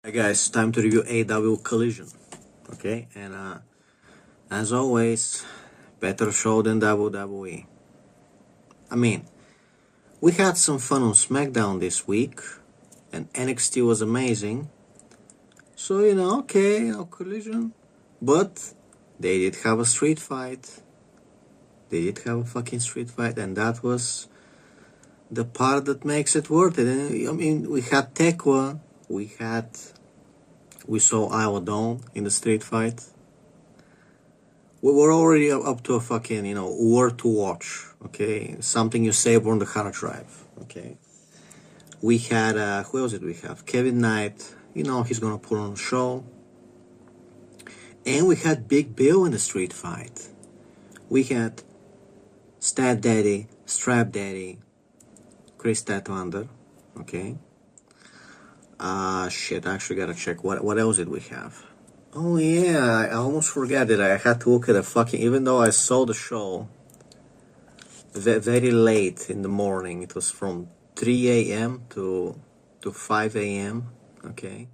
Hey guys, time to review AEW Collision. Okay, and as always, better show than WWE. I mean, we had some fun on SmackDown this week, and NXT was amazing. So, okay, Collision. But they did have a street fight. They did have a fucking street fight, and that was the part that makes it worth it. And, I mean, we had Tekwa, we saw Isla Dawn in the street fight. We were already up to a fucking, word to watch, okay? Something you save on the hard drive, okay? We had, who else did we have? Kevin Knight, he's gonna put on a show. And we had Big Bill in the street fight. We had Stat Daddy, Strap Daddy, Chris Statlander, okay? Shit, I actually gotta check. What else did we have? Oh yeah, I almost forgot that I had to look at a fucking, even though I saw the show very late in the morning. It was from 3 a.m. to 5 a.m. Okay,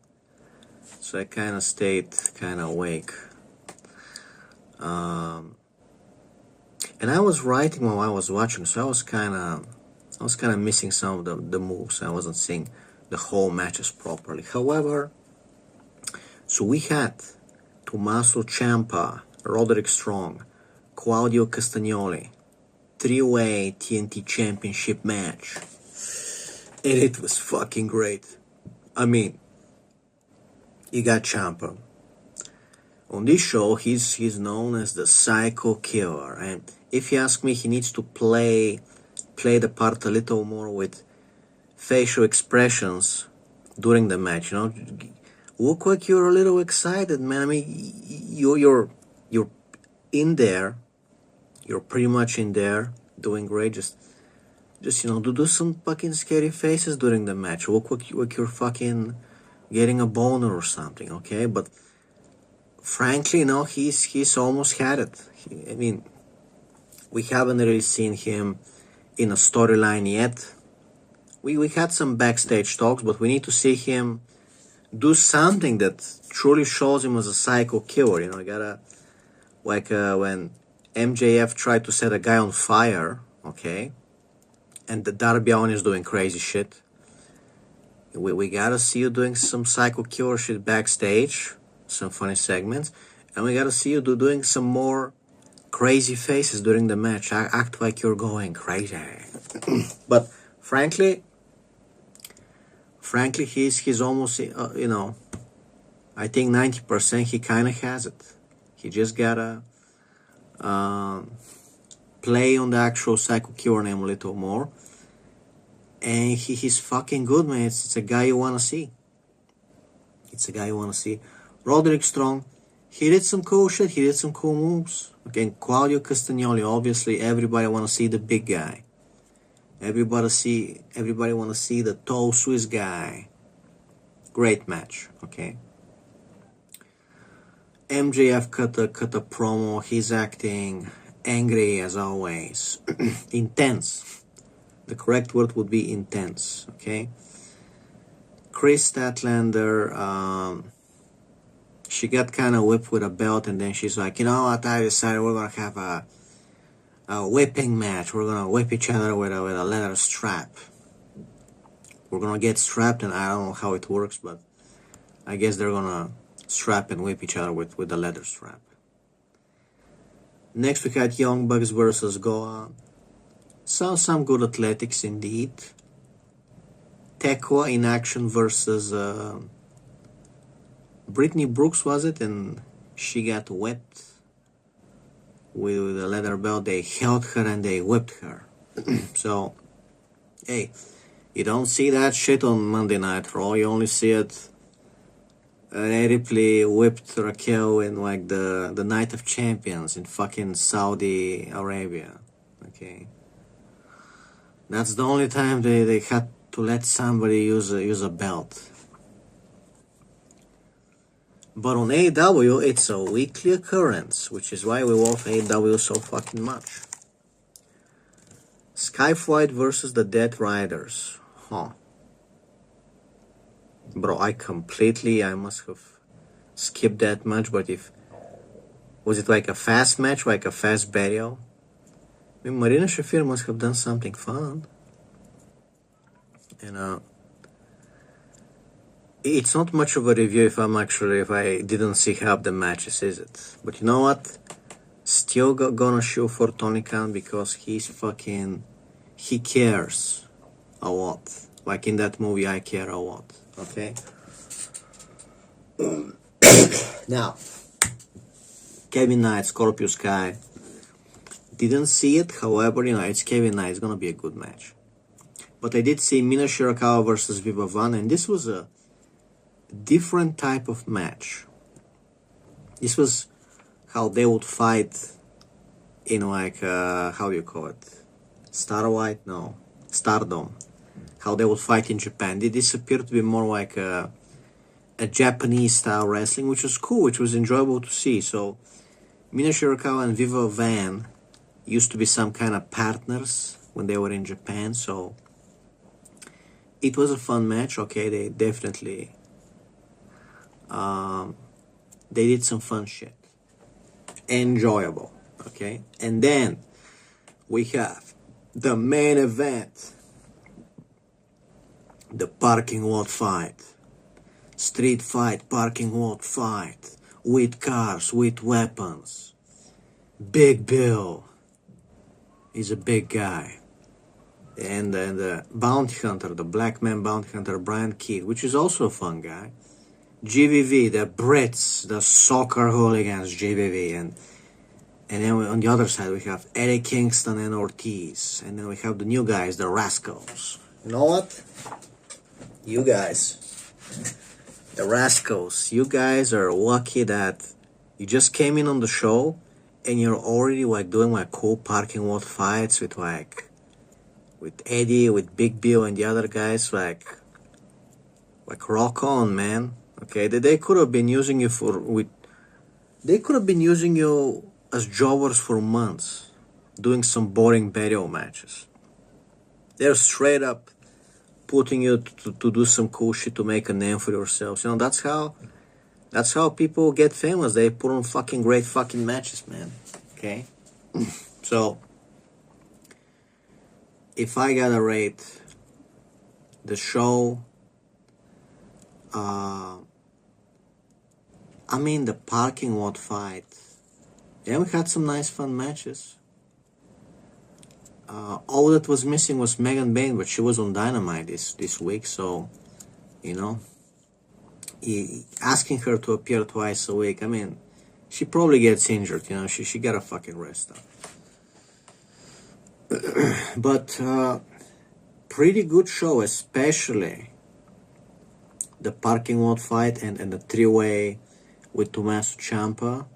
so I kind of stayed kind of awake. And I was writing while I was watching, so I was kind of missing some of the moves. I wasn't seeing the whole matches properly. However, so we had Tommaso Ciampa, Roderick Strong, Claudio Castagnoli, three-way TNT Championship match. And it was fucking great. I mean, you got Ciampa. On this show, he's known as the Psycho Killer. And if you ask me, he needs to play the part a little more with facial expressions during the match. Look like you're a little excited, man. I mean, you're in there. You're pretty much in there, doing great. Just do some fucking scary faces during the match. Look like you're fucking getting a boner or something, okay? But frankly, he's almost had it. I mean, we haven't really seen him in a storyline yet. We had some backstage talks, but we need to see him do something that truly shows him as a psycho killer. You gotta, like when MJF tried to set a guy on fire, okay, and the Darby Allin is doing crazy shit. We gotta see you doing some psycho killer shit backstage, some funny segments, and we gotta see you doing some more crazy faces during the match. Act like you're going crazy. But frankly, he's almost, I think 90% he kind of has it. He just gotta play on the actual Psycho Killer name a little more. And he's fucking good, man. It's a guy you want to see. Roderick Strong, he did some cool shit. He did some cool moves. Again, Claudio Castagnoli, obviously everybody want to see the big guy. Everybody want to see the tall Swiss guy. Great match, okay? MJF cut a promo. He's acting angry as always. Intense. The correct word would be intense, okay? Chris Statlander, she got kind of whipped with a belt, and then she's like, I decided we're going to have a whipping match. We're going to whip each other with a leather strap. We're going to get strapped, and I don't know how it works, but I guess they're going to strap and whip each other with the leather strap. Next, we had Young Bucks versus Goa. Saw some good athletics indeed. Tekwa in action versus Brittany Brooks, was it? And she got whipped with a leather belt. They held her and they whipped her. So, hey, you don't see that shit on Monday Night Raw. You only see it. Rhea Ripley whipped Raquel in like the Night of Champions in fucking Saudi Arabia. Okay. That's the only time they had to let somebody use a belt. But on AEW, it's a weekly occurrence, which is why we love AEW so fucking much. Skyflight versus the Dead Riders. Huh. Bro, I must have skipped that match, but was it like a fast match, like a fast burial? I mean, Marina Shafir must have done something fun. It's not much of a review if I didn't see half the matches, is it? But you know what? Still gonna show for Tony Khan because he cares a lot. Like in that movie, I Care a Lot. Okay? Now, Kevin Knight, Scorpio Sky. Didn't see it, however, it's Kevin Knight. It's gonna be a good match. But I did see Mina Shirakawa versus Viva Van, and this was a different type of match. This was how they would fight in how do you call it? Starlight? No. Stardom. How they would fight in Japan. This appeared to be more like a Japanese style wrestling, which was cool, which was enjoyable to see. So Mina Shirakawa and Viva Van used to be some kind of partners when they were in Japan, so it was a fun match. Okay, they definitely they did some fun shit. Enjoyable. Okay, and then we have the main event, the parking lot fight, street fight, parking lot fight, with cars, with weapons. Big Bill is a big guy, and the bounty hunter, the black man bounty hunter Brian Keith, which is also a fun guy. GVV, the Brits, the soccer hooligans, GVV, and then on the other side we have Eddie Kingston and Ortiz, and then we have the new guys, the Rascals. You know what? You guys, the Rascals, you guys are lucky that you just came in on the show and you're already doing cool parking lot fights with Eddie, with Big Bill and the other guys. Like rock on, man. Okay, they could have been using you as jobbers for months, doing some boring burial matches. They're straight up putting you to do some cool shit to make a name for yourselves. That's how people get famous. They put on fucking great fucking matches, man. Okay? So, if I gotta rate the show, the parking lot fight, yeah, we had some nice fun matches. All that was missing was Megan Bain, but she was on Dynamite this week, so, asking her to appear twice a week, she probably gets injured, she gotta fucking rest up. But, pretty good show, especially the parking lot fight and the three-way with Tommaso Ciampa.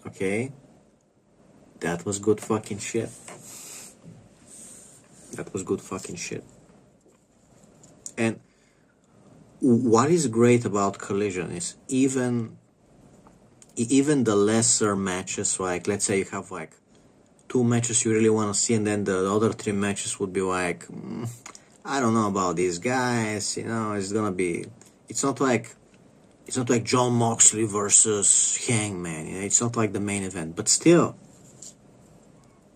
Okay? That was good fucking shit. And what is great about Collision is even the lesser matches, let's say you have 2 matches you really want to see, and then the other 3 matches would be I don't know about these guys, it's not like John Moxley versus Hangman, it's not like the main event, but still,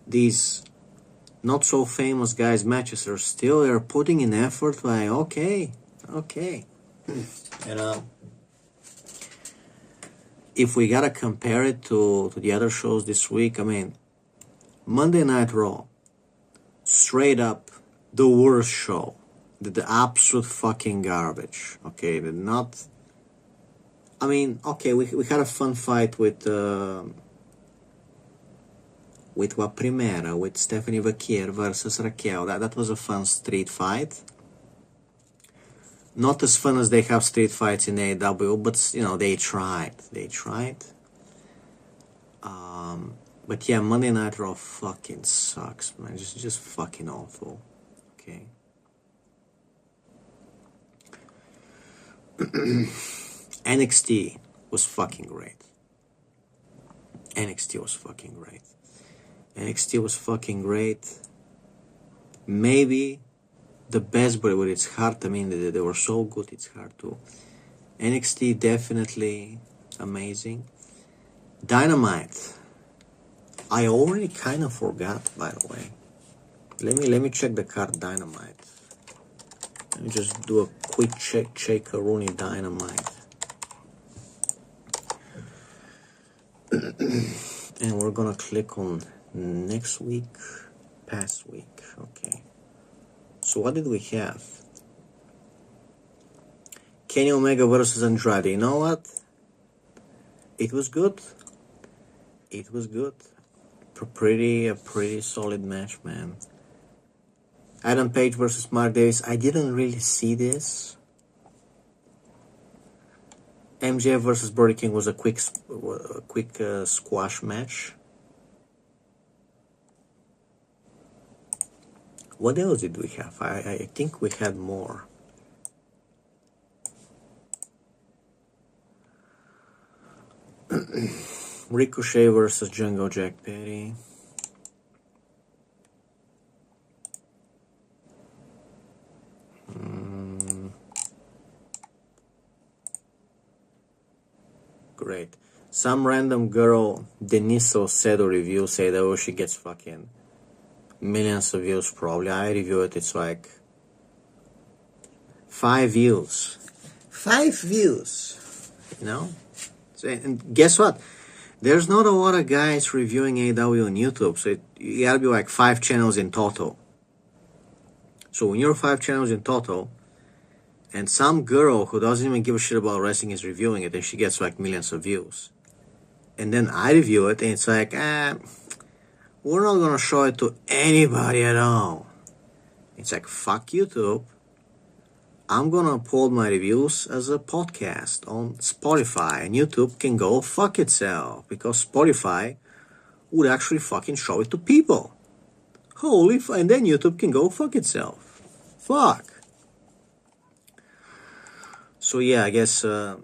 these not so famous guys matches they're putting in effort, okay. If we gotta compare it to the other shows this week, Monday Night Raw, straight up the worst show, the absolute fucking garbage. Okay, we had a fun fight with La Primera, with Stephanie Vaquier versus Raquel. That was a fun street fight. Not as fun as they have street fights in AEW, but they tried. But yeah, Monday Night Raw fucking sucks, man. Just fucking awful. Okay. NXT was fucking great. Maybe the best, but it's hard. I mean, they were so good, it's hard to. NXT, definitely amazing. Dynamite, I already kind of forgot, by the way. Let me check the card. Dynamite. Let me just do a quick check Rooney Dynamite. And we're gonna click on next week, past week. Okay. So what did we have? Kenny Omega versus Andrade. You know what? It was good. It was good. A pretty solid match, man. Adam Page versus Mark Davis. I didn't really see this. MJF versus Brody King was a quick squash match. What else did we have? I think we had more. Ricochet versus Jungle Jack Perry. Great. Some random girl, Deniso, said a review, said, oh, she gets fucking millions of views probably. I review it, it's like 5 views. 5 views. You know? So, and guess what? There's not a lot of guys reviewing AEW on YouTube, so you gotta be like 5 channels in total. So when you're 5 channels in total, and some girl who doesn't even give a shit about wrestling is reviewing it, and she gets like millions of views. And then I review it, and it's like, we're not gonna show it to anybody at all. It's like, fuck YouTube. I'm gonna upload my reviews as a podcast on Spotify, and YouTube can go fuck itself, because Spotify would actually fucking show it to people. And then YouTube can go fuck itself. Fuck. So yeah, I guess, I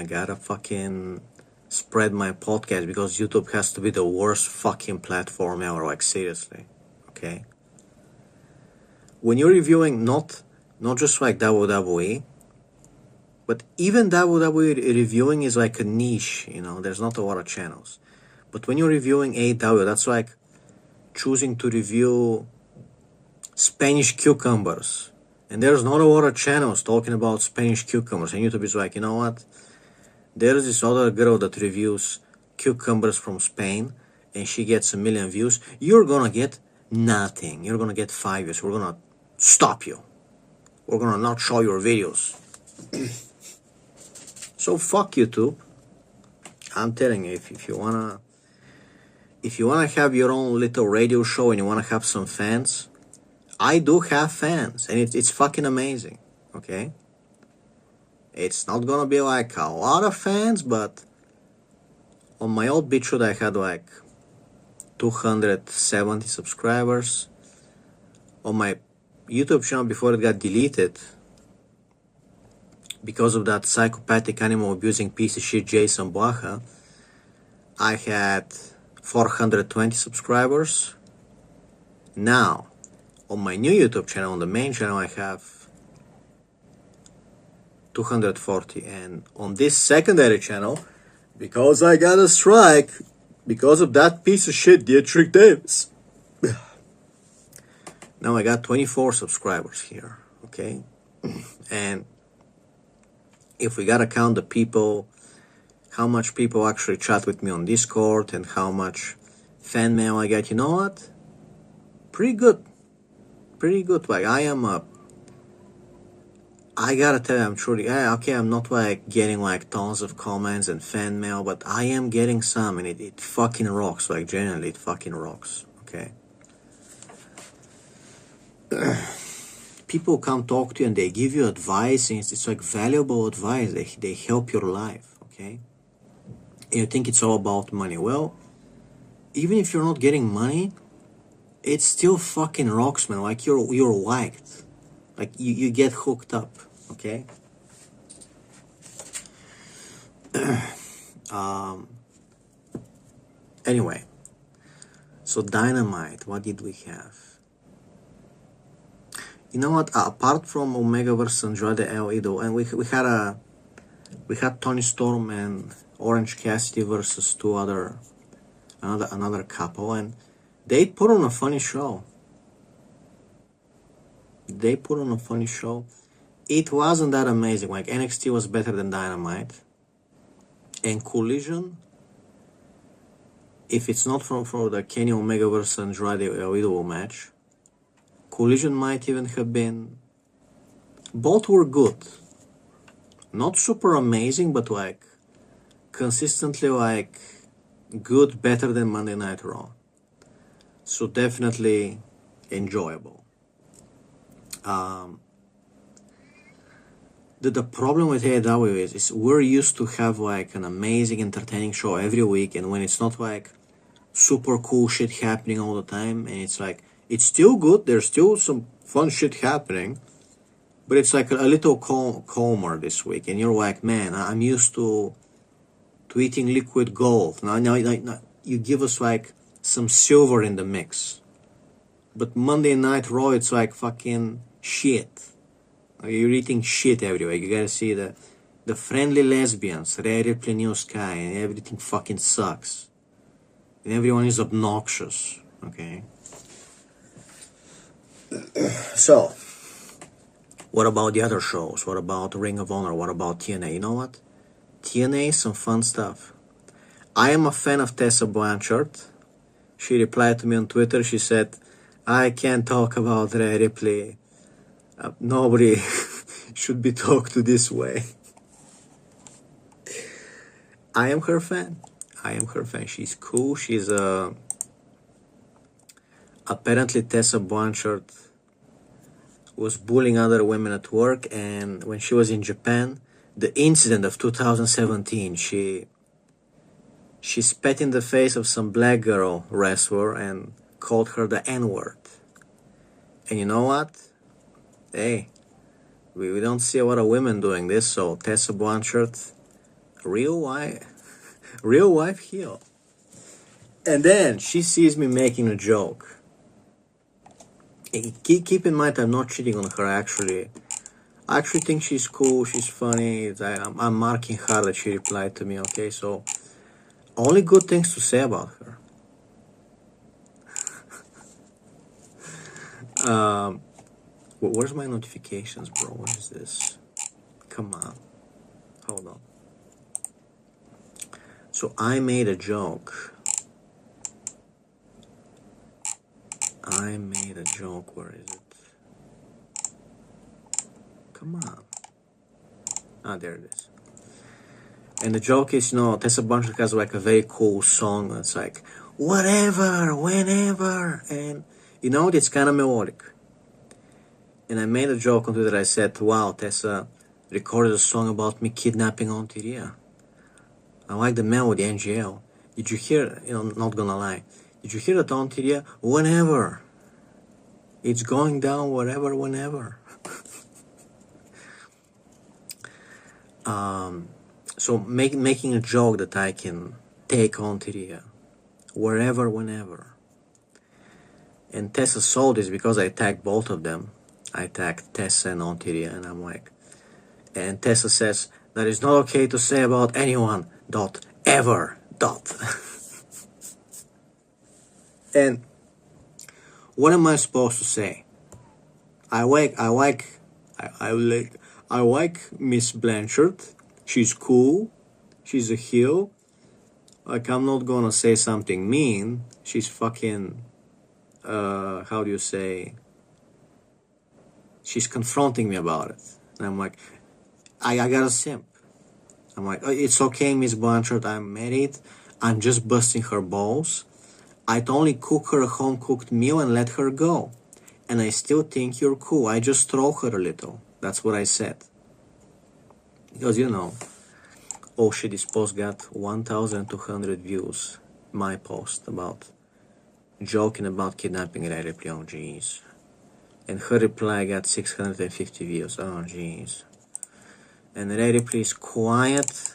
gotta fucking spread my podcast, because YouTube has to be the worst fucking platform ever, like seriously, okay? When you're reviewing not just like WWE, but even WWE reviewing is like a niche, you know, there's not a lot of channels. But when you're reviewing AEW, that's like choosing to review Spanish cucumbers. And there's not a lot of channels talking about Spanish cucumbers. And YouTube is like, you know what? There's this other girl that reviews cucumbers from Spain, and she gets 1 million views. You're gonna get nothing. You're gonna get 5 views. We're gonna stop you. We're gonna not show your videos. So fuck YouTube. I'm telling you, if you wanna have your own little radio show and you wanna have some fans, I do have fans, and it's fucking amazing, okay? It's not gonna be like a lot of fans, but on my old BitChute I had like 270 subscribers. On my YouTube channel before it got deleted because of that psychopathic animal abusing piece of shit Jason Blaha, I had 420 subscribers. Now, on my new YouTube channel, on the main channel, I have 240. And on this secondary channel, because I got a strike, because of that piece of shit, Dietrich Davis, now I got 24 subscribers here, okay? And if we gotta count the people, how much people actually chat with me on Discord, and how much fan mail I get, you know what? Pretty good. Like, I gotta tell you, I'm truly, okay, I'm not like getting like tons of comments and fan mail, but I am getting some, and it fucking rocks. Like, genuinely, it fucking rocks, okay? People come talk to you and they give you advice, and it's like valuable advice. They help your life, okay? And you think it's all about money. Well, even if you're not getting money, it still fucking rocks, man. Like, you're liked. Like, you get hooked up, okay? Anyway, so Dynamite, what did we have? You know what? Apart from Omega versus Andrade El Idol, and we had Tony Storm and Orange Cassidy versus another couple, and they put on a funny show. It wasn't that amazing. Like, NXT was better than Dynamite, and Collision, if it's not for the Kenny Omega versus Andrade El Idol match, Collision might even have been. Both were good. Not super amazing, but like consistently like good, better than Monday Night Raw. So definitely enjoyable. The problem with AEW is we're used to have like an amazing, entertaining show every week, and when it's not like super cool shit happening all the time, and it's like it's still good, there's still some fun shit happening, but it's like a little calmer this week, and you're like, man, I'm used to eating liquid gold. Now you give us like some silver in the mix. But Monday Night Raw, it's like fucking shit. You're eating shit everywhere. You gotta see the friendly lesbians, Rhea Ripley, New Sky, and everything fucking sucks. And everyone is obnoxious, okay? So, what about the other shows? What about Ring of Honor? What about TNA? You know what? TNA, some fun stuff. I am a fan of Tessa Blanchard. She replied to me on Twitter. She said, I can't talk about Rhea Ripley. Nobody should be talked to this way. I am her fan. She's cool. She's apparently Tessa Blanchard was bullying other women at work, and when she was in Japan, the incident of 2017, she spat in the face of some black girl wrestler and called her the N-word. And you know what? Hey, we don't see a lot of women doing this, so Tessa Blanchard, real wife heel. And then she sees me making a joke. Keep in mind, I'm not cheating on her, actually. I actually think she's cool, she's funny. I'm marking her that she replied to me, okay? So, only good things to say about her. Where's my notifications, bro? What is this? Come on. Hold on. So, I made a joke. Where is it? Come on. There it is. And the joke is, Tessa Blanchard has like a very cool song that's like, whatever, whenever. And, it's kind of melodic. And I made a joke on Twitter. I said, wow, Tessa recorded a song about me kidnapping Ontaria. I like the melody, NGL. Did you hear, not gonna lie, did you hear that Ontaria? Whenever. It's going down wherever, whenever. So making a joke that I can take Ontaria wherever, whenever. And Tessa saw this because I tagged both of them. I tagged Tessa and Ontaria, and I'm like, and Tessa says, that is not okay to say about anyone, ever. And what am I supposed to say? I like Miss Blanchard. She's cool. She's a heel. Like, I'm not gonna say something mean. She's fucking, how do you say? She's confronting me about it. And I'm like, I got a simp. I'm like, it's okay, Miss Blanchard, I'm married. I'm just busting her balls. I'd only cook her a home-cooked meal and let her go. And I still think you're cool. I just troll her a little. That's what I said. Because, oh shit, this post got 1,200 views. My post about joking about kidnapping Rhea Ripley. Oh, jeez. And her reply got 650 views. Oh, jeez. And Rhea Ripley is quiet.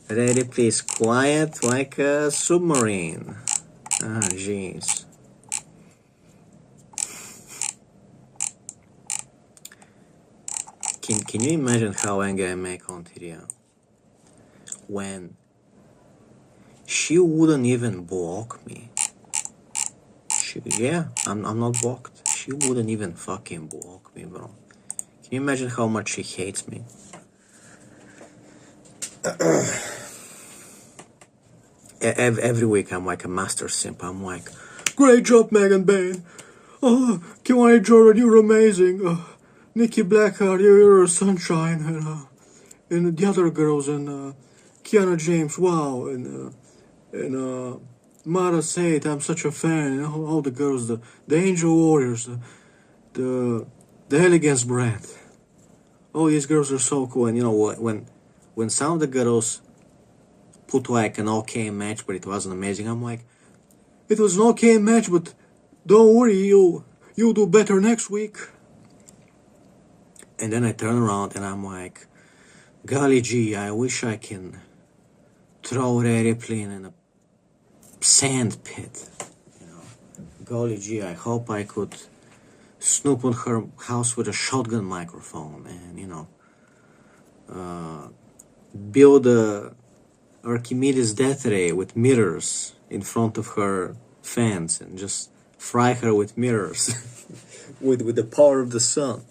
Rhea Ripley is quiet like a submarine. Ah, jeez. can you imagine how angry I make on Tyria when she wouldn't even block me? I'm not blocked. She wouldn't even fucking block me, bro. Can you imagine how much she hates me? Every week I'm like a master simp. I'm like, great job, Megan Bain. Oh, Kiwani Jordan, you're amazing. Nikki Blackheart, you're a sunshine. And the other girls, and Kiana James, wow. And Mara Said, I'm such a fan. And all the girls, the Angel Warriors, the Elegance brand. All these girls are so cool. And you know what? When some of the girls put like an okay match, but it wasn't amazing, I'm like, it was an okay match, but don't worry, you'll do better next week. And then I turn around and I'm like, golly gee, I wish I can throw Rhea Ripley in a sand pit. You know, golly gee, I hope I could snoop on her house with a shotgun microphone and, you know, build a Archimedes death ray with mirrors in front of her fans and just fry her with mirrors with the power of the sun.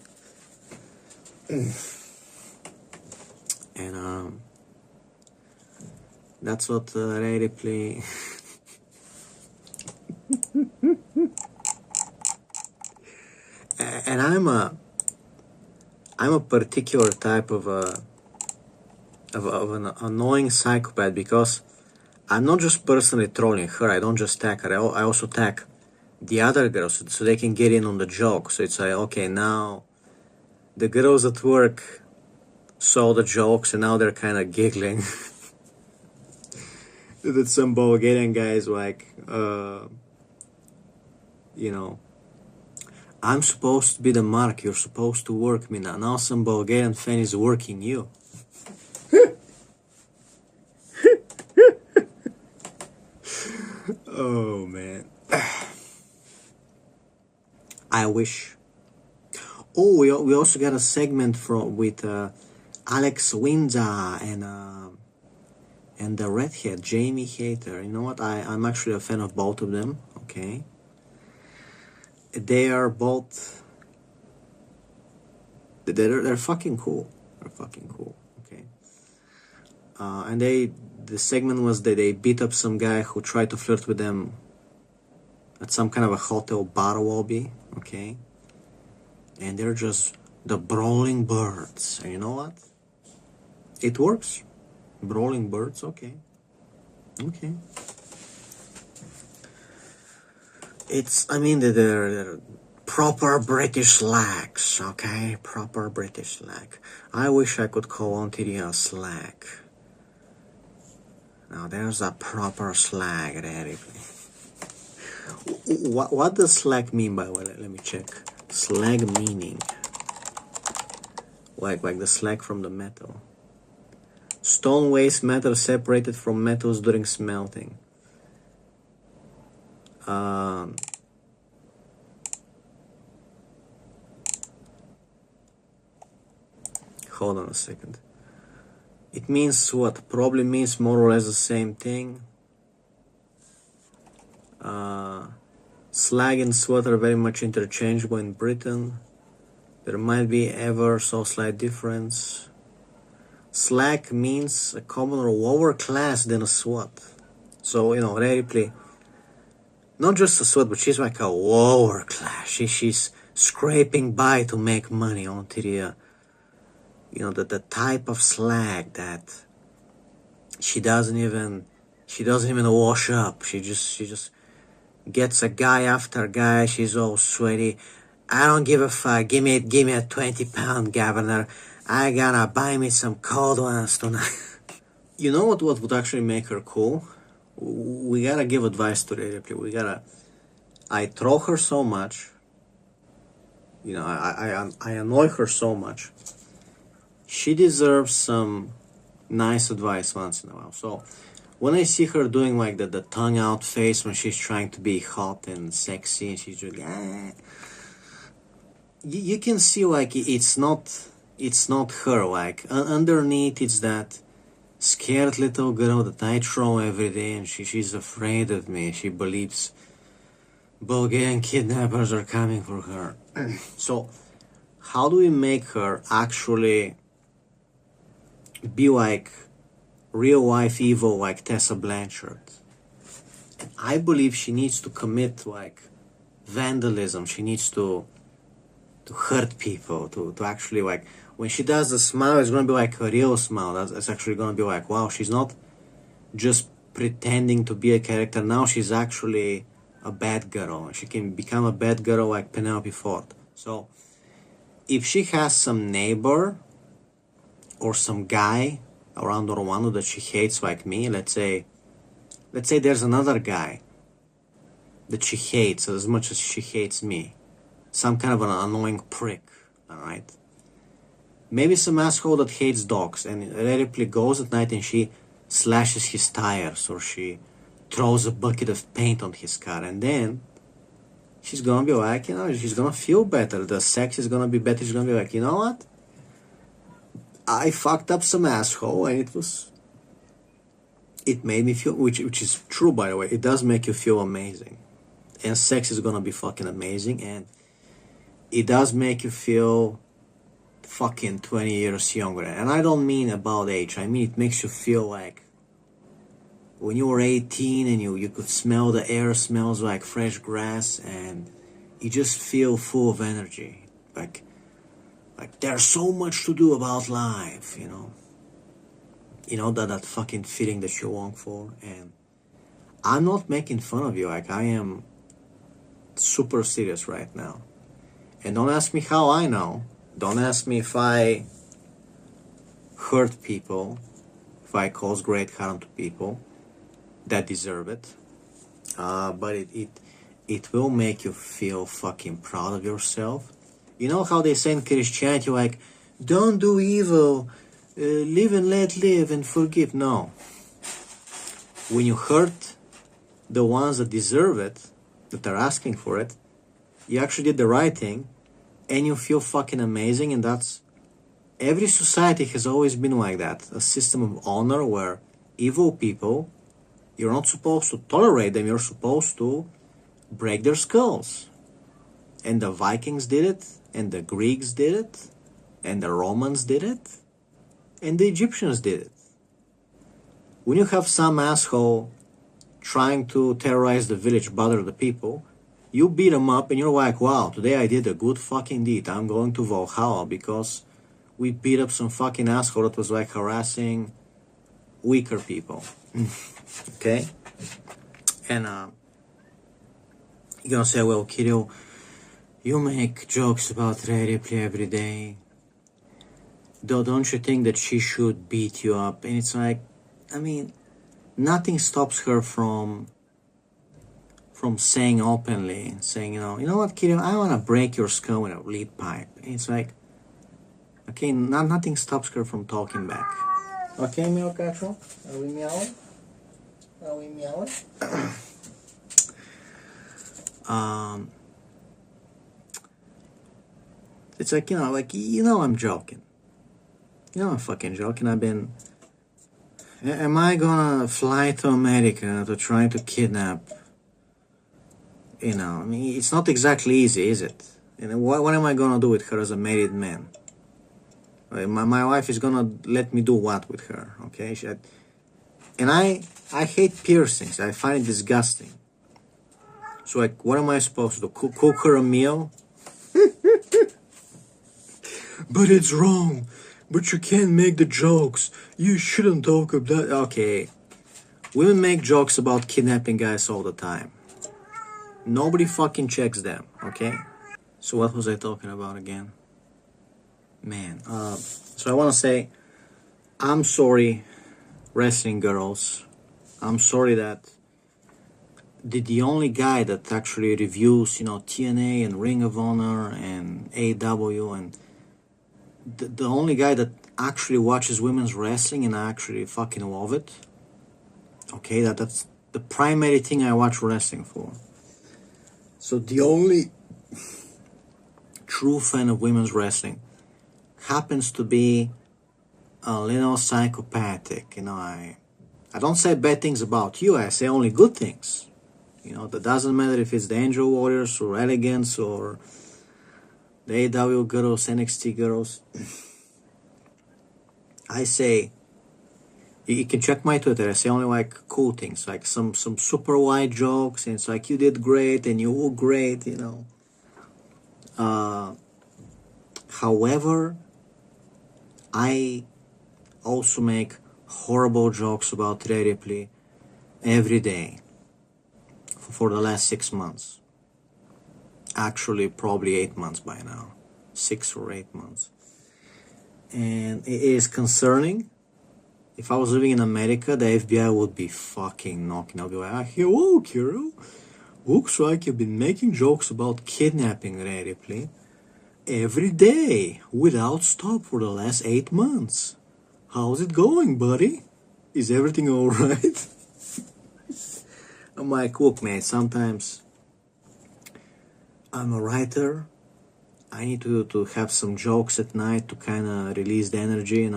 And that's what Rhea Ripley and I'm a particular type of an annoying psychopath, because I'm not just personally trolling her. I don't just tag her. I also tag the other girls so they can get in on the joke. So it's like, okay, now the girls at work saw the jokes and now they're kind of giggling. That some Bulgarian guys like, you know, I'm supposed to be the mark. You're supposed to work me now. Now some Bulgarian fan is working you. Oh man. I wish. Oh, we also got a segment with Alex Windsor and the redhead Jamie Hater. You know what? I'm actually a fan of both of them. Okay. They are both. They're fucking cool. They're fucking cool. Okay. And the segment was that they beat up some guy who tried to flirt with them at some kind of a hotel bar lobby. Okay. And they're just the brawling birds. And you know what? It works. Brawling birds. Okay. Okay. I mean, they're proper British slacks, okay? Proper British slack. I wish I could call on Tyria slack. Now, there's a proper slag, Ripley. What does slag mean, by the way? Let me check. Slag meaning. Like the slag from the metal. Stone waste metal separated from metals during smelting. Hold on a second. It means what? Probably means more or less the same thing. Slag and sweat are very much interchangeable in Britain. There might be ever so slight difference. Slag means a common or lower class than a SWAT. So, you know, Rhea Ripley, not just a SWAT, but she's like a lower class. She's scraping by to make money on Tyria. You know, the type of slag that she doesn't even wash up. She just gets a guy after guy. She's all sweaty. I don't give a fuck. Give me a 20-pound governor. I gotta buy me some cold ones tonight. You know what would actually make her cool? We gotta give advice to Rhea Ripley. I troll her so much. You know, I annoy her so much. She deserves some nice advice once in a while. So when I see her doing like the tongue out face when she's trying to be hot and sexy and she's just you can see like it's not it's not her. Like underneath, it's that scared little girl that I throw every day, and she's afraid of me. She believes Bulgarian kidnappers are coming for her. So, how do we make her actually be like real life evil, like Tessa Blanchard? I believe she needs to commit like vandalism. She needs to hurt people, to actually like, when she does the smile, it's gonna be like a real smile. That's actually gonna be like, wow, she's not just pretending to be a character. Now she's actually a bad girl. She can become a bad girl like Penelope Ford. So if she has some neighbor or some guy around Orlando that she hates like me, let's say there's another guy that she hates as much as she hates me, some kind of an annoying prick, alright? Maybe some asshole that hates dogs and rarely goes at night and she slashes his tires or she throws a bucket of paint on his car, and then she's gonna be like, she's gonna feel better. The sex is gonna be better. She's gonna be like, you know what? I fucked up some asshole and it made me feel, which is true, by the way. It does make you feel amazing. And sex is gonna be fucking amazing, and it does make you feel fucking 20 years younger. And I don't mean about age. I mean it makes you feel like when you were 18 and you could smell the air smells like fresh grass, and you just feel full of energy. Like there's so much to do about life, that fucking feeling that you long for. And I'm not making fun of you. Like, I am super serious right now. And don't ask me how I know. Don't ask me if I hurt people, if I cause great harm to people that deserve it. But it will make you feel fucking proud of yourself. You know how they say in Christianity, like, don't do evil, live and let live and forgive. No. When you hurt the ones that deserve it, that are asking for it, you actually did the right thing, and you feel fucking amazing. And that's, every society has always been like that. A system of honor where evil people, you're not supposed to tolerate them, you're supposed to break their skulls. And the Vikings did it, and the Greeks did it, and the Romans did it, and the Egyptians did it. When you have some asshole trying to terrorize the village, bother the people, you beat them up and you're like, wow, today I did a good fucking deed. I'm going to Valhalla because we beat up some fucking asshole that was like harassing weaker people. Okay? And you're gonna say, well, Kirill, you make jokes about Ray Ripley every day. Don't you think that she should beat you up? And it's like, I mean, nothing stops her from saying openly, saying, you know what, Kirill, I want to break your skull with a lead pipe. And it's like, okay, nothing stops her from talking back. Okay, meow cachorro? Are we meowing? Are we meowing? It's like, I'm joking. I'm fucking joking. Am I gonna fly to America to try to kidnap? I mean, it's not exactly easy, is it? What am I gonna do with her as a married man? My wife is gonna let me do what with her? Okay, and I hate piercings. I find it disgusting. So, like, what am I supposed to do? Cook her a meal? But it's wrong. But you can't make the jokes. You shouldn't talk about that. Okay. Women make jokes about kidnapping guys all the time. Nobody fucking checks them, okay? So what was I talking about again? Man, so I want to say, I'm sorry, wrestling girls. I'm sorry that the only guy that actually reviews, TNA and Ring of Honor and AEW, and the only guy that actually watches women's wrestling and I actually fucking love it. Okay, that's the primary thing I watch wrestling for. So the only true fan of women's wrestling happens to be a little psychopathic. I don't say bad things about you. I say only good things. That doesn't matter if it's the Angel Warriors or Elegance or the AEW girls, NXT girls. I say, you can check my Twitter. I say only like cool things, like some super wide jokes, and it's like you did great and you were great. However, I also make horrible jokes about Rhea Ripley every day for the last 6 months. Actually, probably 8 months by now. 6 or 8 months. And it is concerning. If I was living in America, the FBI would be fucking knocking. I'll be like, hello, Kirill. Looks like you've been making jokes about kidnapping Rhea Ripley every day without stop for the last 8 months. How's it going, buddy? Is everything alright? I'm like, look, man, sometimes I'm a writer. I need to have some jokes at night to kind of release the energy.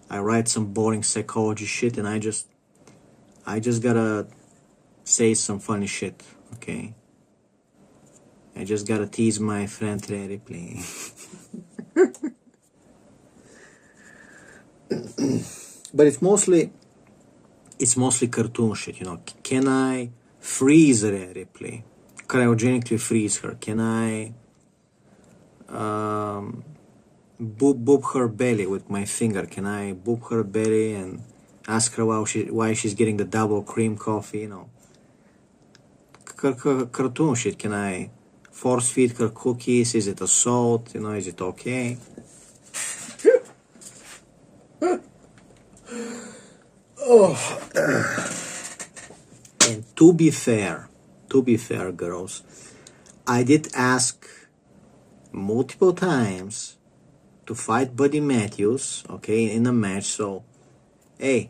I write some boring psychology shit, and I just gotta say some funny shit, okay? I just gotta tease my friend Rhea Ripley. But it's mostly cartoon shit, Can I freeze Rhea Ripley? Cryogenically freeze her? Can I boop her belly with my finger? Can I boop her belly and ask her why she's getting the double cream coffee? Cartoon shit. Can I force feed her cookies? Is it assault? Is it okay? And to be fair, girls, I did ask multiple times to fight Buddy Matthews, okay, in a match. So, hey,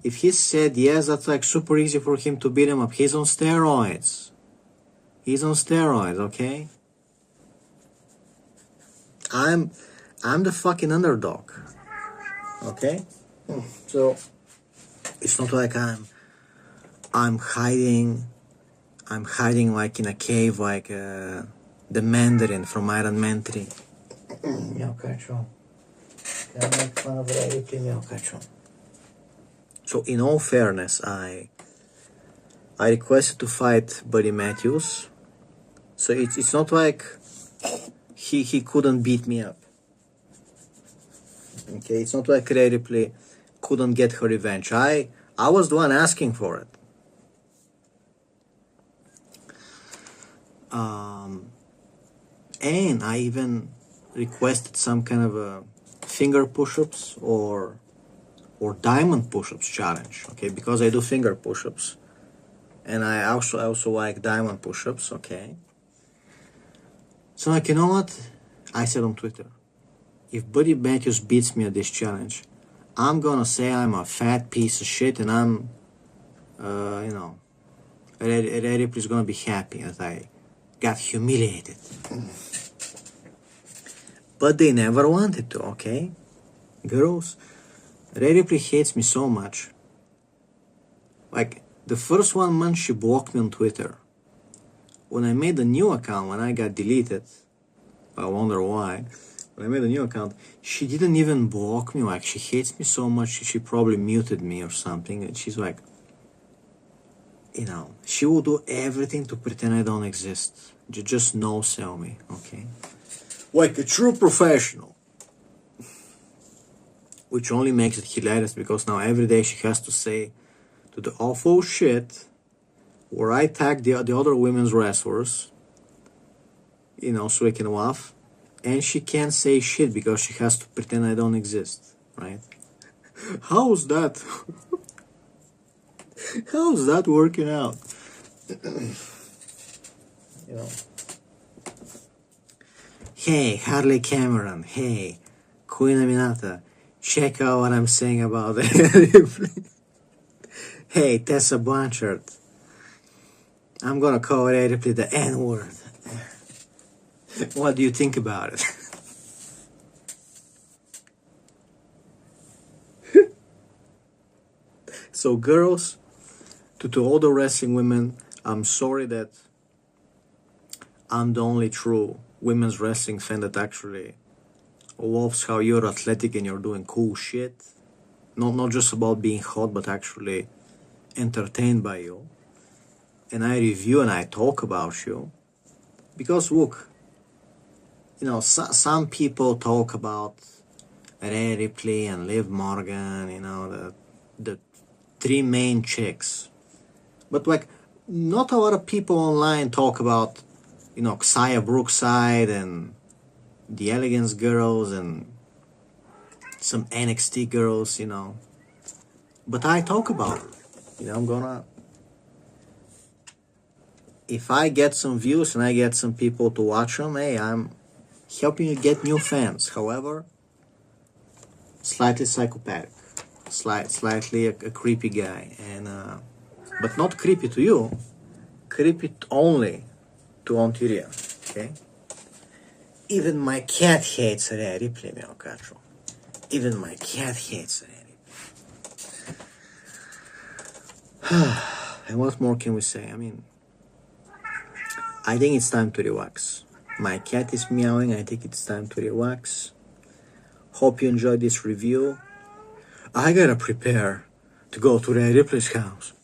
if he said yes, that's like super easy for him to beat him up. He's on steroids. Okay? I'm the fucking underdog. Okay? So it's not like I'm hiding like in a cave like the Mandarin from Iron Man 3. So in all fairness, I requested to fight Buddy Matthews. So it's not like he couldn't beat me up. Okay, it's not like Rhea Ripley couldn't get her revenge. I was the one asking for it. And I even requested some kind of a finger push-ups or diamond push-ups challenge, okay? Because I do finger push-ups, and I also like diamond push-ups, okay? So like, you know what? I said on Twitter, if Buddy Matthews beats me at this challenge, I'm gonna say I'm a fat piece of shit, and I'm, Rhea Ripley's gonna be happy that I got humiliated. But they never wanted to, okay? Girls, Rhea Ripley hates me so much. Like, the first 1 month she blocked me on Twitter. When I made a new account, when I got deleted, I wonder why. When I made a new account, she didn't even block me. Like, she hates me so much, she probably muted me or something. And she's like, she will do everything to pretend I don't exist. Just no-sell me, okay? Like a true professional. Which only makes it hilarious because now every day she has to say to the awful shit where I tag the other women's wrestlers, so we can laugh. And she can't say shit because she has to pretend I don't exist, right? How's that? How's that working out? Hey, Harley Cameron. Hey, Queen Aminata. Check out what I'm saying about it. Hey, Tessa Blanchard. I'm gonna call Rhea Ripley the N-word. What do you think about it? So girls, to all the wrestling women, I'm sorry that I'm the only true women's wrestling fan that actually loves how you're athletic and you're doing cool shit. Not just about being hot, but actually entertained by you. And I review and I talk about you. Because look, some people talk about Rhea Ripley and Liv Morgan, the three main chicks. But like, not a lot of people online talk about, Xia Brookside and the Elegance girls and some NXT girls, But I talk about it. If I get some views and I get some people to watch them, hey, I'm helping you get new fans. However, slightly psychopathic, slightly a creepy guy, and but not creepy to you, creepy only to Ontario, okay? Even my cat hates Rhea Ripley, mio caccio. Even my cat hates Rhea Ripley. And what more can we say? I think it's time to relax. My cat is meowing. I think it's time to relax. Hope you enjoyed this review. I gotta prepare to go to Rhea Ripley's house.